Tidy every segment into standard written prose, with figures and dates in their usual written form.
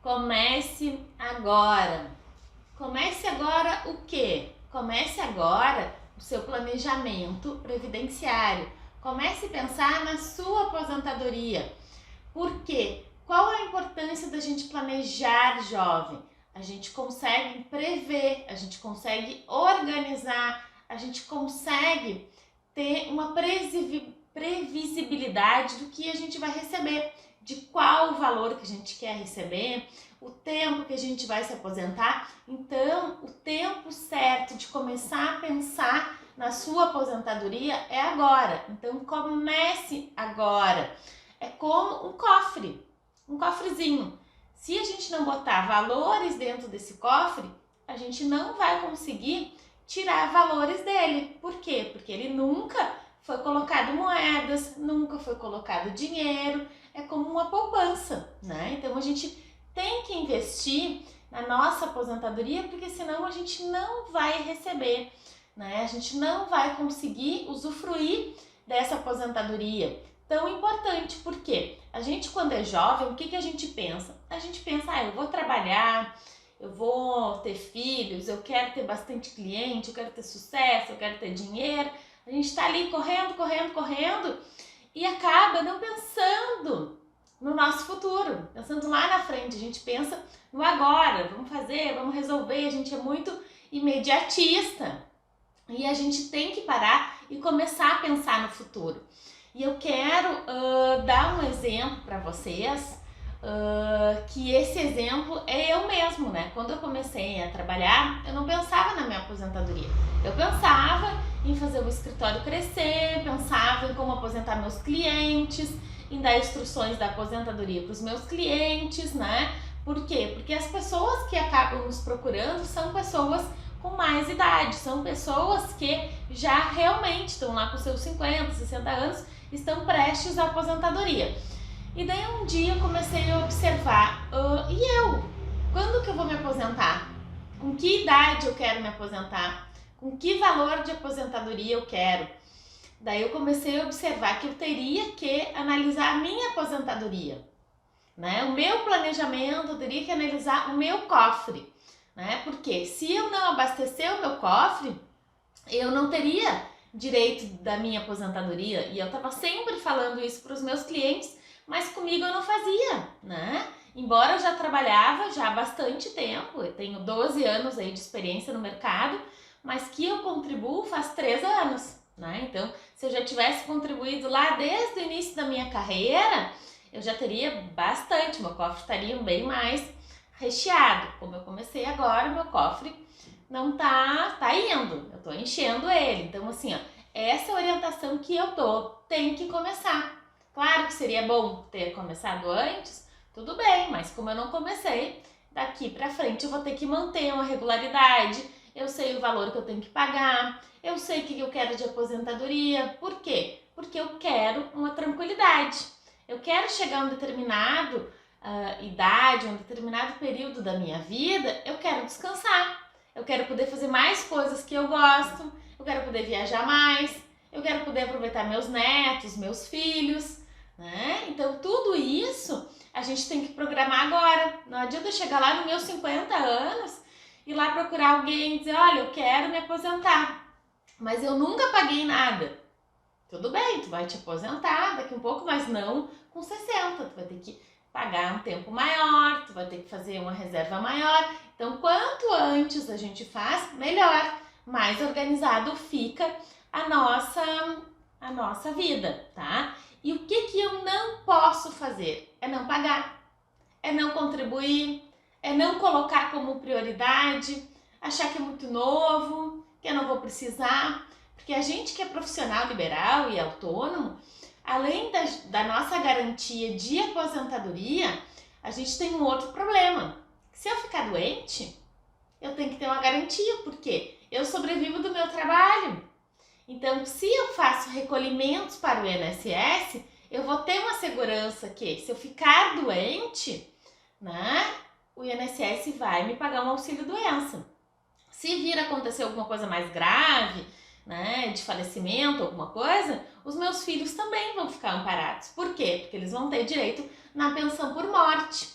Comece agora. Comece agora o quê? Comece agora o seu planejamento previdenciário. Comece a pensar na sua aposentadoria. Por quê? Qual a importância da gente planejar, jovem? A gente consegue prever, a gente consegue organizar, a gente consegue ter uma previsibilidade do que a gente vai receber, de qual o valor que a gente quer receber, o tempo que a gente vai se aposentar. Então, o tempo certo de começar a pensar na sua aposentadoria é agora. Então, comece agora. É como um cofrezinho. Se a gente não botar valores dentro desse cofre, a gente não vai conseguir tirar valores dele. Por quê? Porque ele nunca foi colocado moedas, nunca foi colocado dinheiro, é como uma poupança, né? Então a gente tem que investir na nossa aposentadoria, porque senão a gente não vai receber, né? A gente não vai conseguir usufruir dessa aposentadoria tão importante, porque a gente, quando é jovem, o que a gente pensa? A gente pensa, eu vou trabalhar, eu vou ter filhos, eu quero ter bastante cliente, eu quero ter sucesso, eu quero ter dinheiro. A gente está ali correndo e acaba não pensando no nosso futuro, pensando lá na frente. A gente pensa no agora, vamos fazer, vamos resolver. A gente é muito imediatista e a gente tem que parar e começar a pensar no futuro. E eu quero dar um exemplo para vocês, que esse exemplo é eu mesmo, né? Quando eu comecei a trabalhar, eu não pensava na minha aposentadoria. Eu pensava em fazer o escritório crescer, pensava em como aposentar meus clientes, em dar instruções da aposentadoria para os meus clientes, né? Por quê? Porque as pessoas que acabam nos procurando são pessoas com mais idade, são pessoas que já realmente estão lá com seus 50, 60 anos, estão prestes à aposentadoria. E daí um dia eu comecei a observar, e eu? Quando que eu vou me aposentar? Com que idade eu quero me aposentar? Com que valor de aposentadoria eu quero? Daí eu comecei a observar que eu teria que analisar a minha aposentadoria, né? O meu planejamento, eu teria que analisar o meu cofre, né? Porque se eu não abastecer o meu cofre, eu não teria direito da minha aposentadoria. E eu estava sempre falando isso para os meus clientes, mas comigo eu não fazia, né? Embora eu já trabalhava já há bastante tempo, eu tenho 12 anos aí de experiência no mercado, mas que eu contribuo faz 3 anos, né? Então, se eu já tivesse contribuído lá desde o início da minha carreira, eu já teria bastante, meu cofre estaria bem mais recheado. Como eu comecei agora, meu cofre não tá indo, eu tô enchendo ele. Então, assim, ó, essa é a orientação que eu dou, tem que começar. Claro que seria bom ter começado antes, tudo bem, mas como eu não comecei, daqui pra frente eu vou ter que manter uma regularidade. Eu sei o valor que eu tenho que pagar, eu sei o que eu quero de aposentadoria. Por quê? Porque eu quero uma tranquilidade. Eu quero chegar a um determinado idade, um determinado período da minha vida, eu quero descansar. Eu quero poder fazer mais coisas que eu gosto, eu quero poder viajar mais, eu quero poder aproveitar meus netos, meus filhos, né? Então tudo isso a gente tem que programar agora. Não adianta eu chegar lá nos meus 50 anos e lá procurar alguém e dizer, olha, eu quero me aposentar, mas eu nunca paguei nada. Tudo bem, tu vai te aposentar daqui um pouco, mas não com 60, tu vai ter que pagar um tempo maior, tu vai ter que fazer uma reserva maior. Então, quanto antes a gente faz, melhor, mais organizado fica a nossa vida, tá? E o que eu não posso fazer? É não pagar, é não contribuir, é não colocar como prioridade, achar que é muito novo, que eu não vou precisar. Porque a gente que é profissional liberal e autônomo, além da nossa garantia de aposentadoria, a gente tem um outro problema. Se eu ficar doente, eu tenho que ter uma garantia, porque eu sobrevivo do meu trabalho. Então, se eu faço recolhimentos para o INSS, eu vou ter uma segurança que, se eu ficar doente, né, o INSS vai me pagar um auxílio-doença. Se vir a acontecer alguma coisa mais grave, né, de falecimento, alguma coisa, os meus filhos também vão ficar amparados. Por quê? Porque eles vão ter direito na pensão por morte.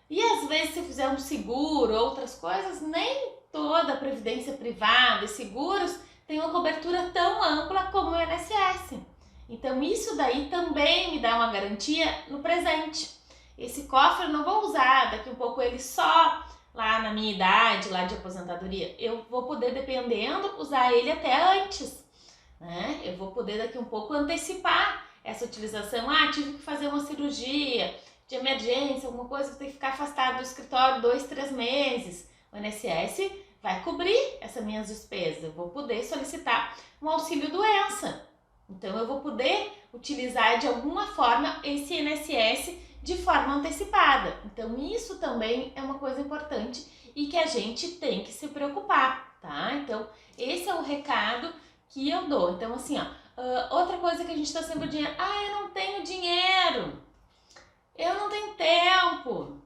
E às vezes se fizer um seguro, outras coisas, nem toda a previdência privada e seguros tem uma cobertura tão ampla como o INSS. Então isso daí também me dá uma garantia no presente. Esse cofre eu não vou usar daqui um pouco ele só lá na minha idade, lá de aposentadoria. Eu vou poder, dependendo, usar ele até antes, né? Eu vou poder daqui um pouco antecipar essa utilização. Ah, tive que fazer uma cirurgia de emergência, alguma coisa, vou ter que ficar afastado do escritório 2, 3 meses. O INSS vai cobrir essas minhas despesas. Eu vou poder solicitar um auxílio doença. Então eu vou poder utilizar de alguma forma esse INSS de forma antecipada. Então isso também é uma coisa importante e que a gente tem que se preocupar, tá? Então esse é o recado que eu dou. Então assim, outra coisa que a gente está sempre dinheiro. Ah, eu não tenho dinheiro. Eu não tenho tempo,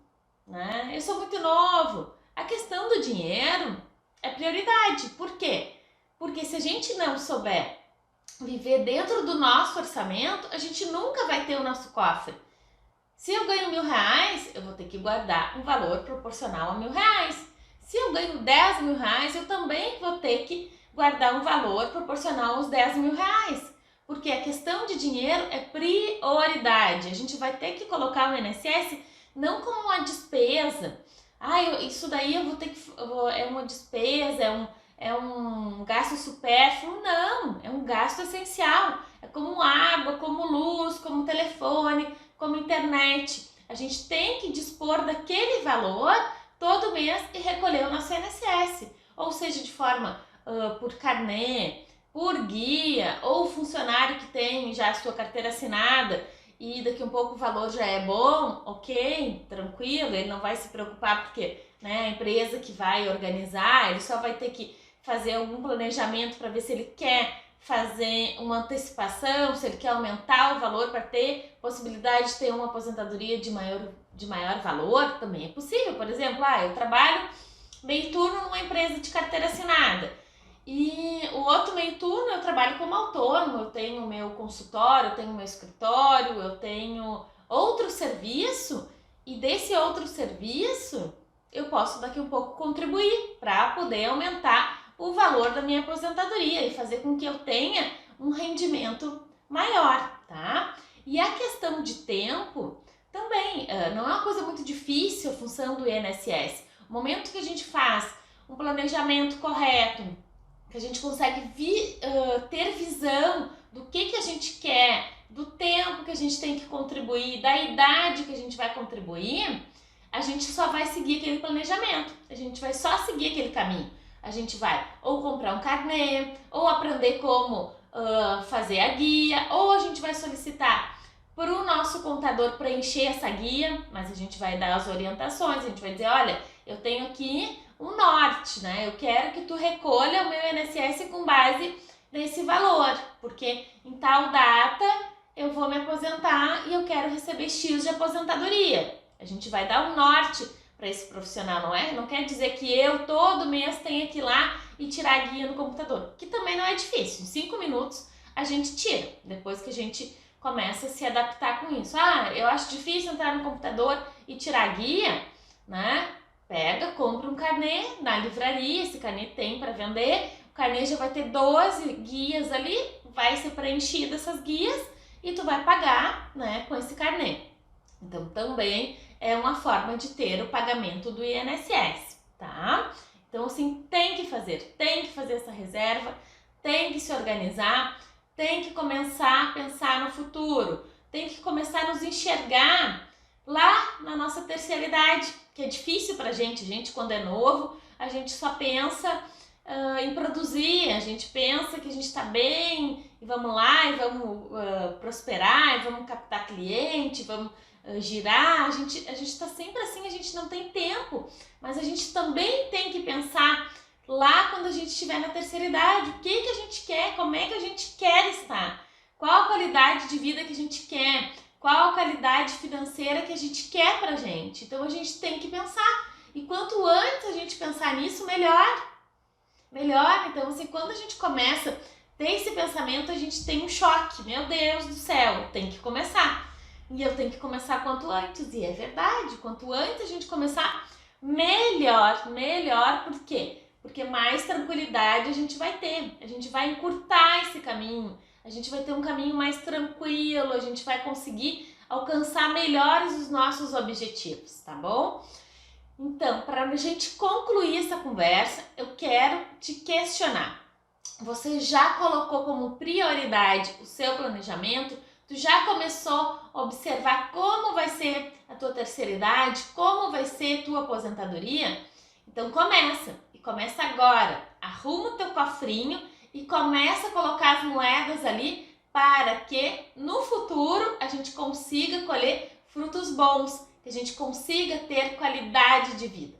né? Eu sou muito novo. A questão do dinheiro é prioridade. Por quê? Porque se a gente não souber viver dentro do nosso orçamento, a gente nunca vai ter o nosso cofre. Se eu ganho R$1.000, eu vou ter que guardar um valor proporcional a R$1.000. Se eu ganho R$10.000, eu também vou ter que guardar um valor proporcional aos R$10.000. Porque a questão de dinheiro é prioridade. A gente vai ter que colocar o INSS não como uma despesa. Ah, isso daí eu vou ter que... é uma despesa, é um gasto supérfluo. Não, é um gasto essencial. É como água, como luz, como telefone, como internet. A gente tem que dispor daquele valor todo mês e recolher o nosso INSS. Ou seja, de forma por carnê, por guia, ou funcionário que tem já a sua carteira assinada e daqui um pouco o valor já é bom, ok, tranquilo, ele não vai se preocupar porque, né, a empresa que vai organizar, ele só vai ter que fazer algum planejamento para ver se ele quer fazer uma antecipação, se ele quer aumentar o valor para ter possibilidade de ter uma aposentadoria de maior valor, também é possível. Por exemplo, eu trabalho meio turno numa empresa de carteira assinada e o outro meio turno eu trabalho como autônomo, eu tenho o meu consultório, eu tenho o meu escritório, eu tenho outro serviço e desse outro serviço eu posso daqui um pouco contribuir para poder aumentar o valor da minha aposentadoria e fazer com que eu tenha um rendimento maior, tá? E a questão de tempo também não é uma coisa muito difícil a função do INSS. O momento que a gente faz um planejamento correto, que a gente consegue ter visão do que a gente quer, do tempo que a gente tem que contribuir, da idade que a gente vai contribuir, a gente só vai seguir aquele planejamento, a gente vai só seguir aquele caminho. A gente vai ou comprar um carnê, ou aprender como fazer a guia, ou a gente vai solicitar para o nosso contador preencher essa guia, mas a gente vai dar as orientações, a gente vai dizer, olha, eu tenho aqui um norte, né? Eu quero que tu recolha o meu INSS com base nesse valor, porque em tal data eu vou me aposentar e eu quero receber X de aposentadoria. A gente vai dar um norte para esse profissional, não é? Não quer dizer que eu todo mês tenha que ir lá e tirar a guia no computador, que também não é difícil. Em 5 minutos a gente tira, depois que a gente começa a se adaptar com isso. Eu acho difícil entrar no computador e tirar a guia, né? Pega, compra um carnê na livraria, esse carnê tem para vender, o carnê já vai ter 12 guias ali, vai ser preenchido essas guias e tu vai pagar, né, com esse carnê. Então também é uma forma de ter o pagamento do INSS, tá? Então assim, tem que fazer essa reserva, tem que se organizar, tem que começar a pensar no futuro, tem que começar a nos enxergar lá na nossa terceira idade, que é difícil pra gente quando é novo, a gente só pensa em produzir, a gente pensa que a gente tá bem e vamos lá e vamos prosperar e vamos captar cliente, vamos girar, a gente tá sempre assim, a gente não tem tempo, mas a gente também tem que pensar lá quando a gente estiver na terceira idade, o que a gente quer, como é que a gente quer estar, qual a qualidade de vida que a gente quer, qual a qualidade financeira que a gente quer pra gente. Então a gente tem que pensar, e quanto antes a gente pensar nisso, melhor. Então assim, quando a gente começa a ter esse pensamento, a gente tem um choque, meu Deus do céu, tem que começar. E eu tenho que começar quanto antes. E é verdade, quanto antes a gente começar, melhor. Melhor, por quê? Porque mais tranquilidade a gente vai ter. A gente vai encurtar esse caminho. A gente vai ter um caminho mais tranquilo. A gente vai conseguir alcançar melhores os nossos objetivos, tá bom? Então, para a gente concluir essa conversa, eu quero te questionar. Você já colocou como prioridade o seu planejamento? Tu já começou a observar como vai ser a tua terceira idade? Como vai ser a tua aposentadoria? Então começa, e começa agora. Arruma o teu cofrinho e começa a colocar as moedas ali para que no futuro a gente consiga colher frutos bons, que a gente consiga ter qualidade de vida.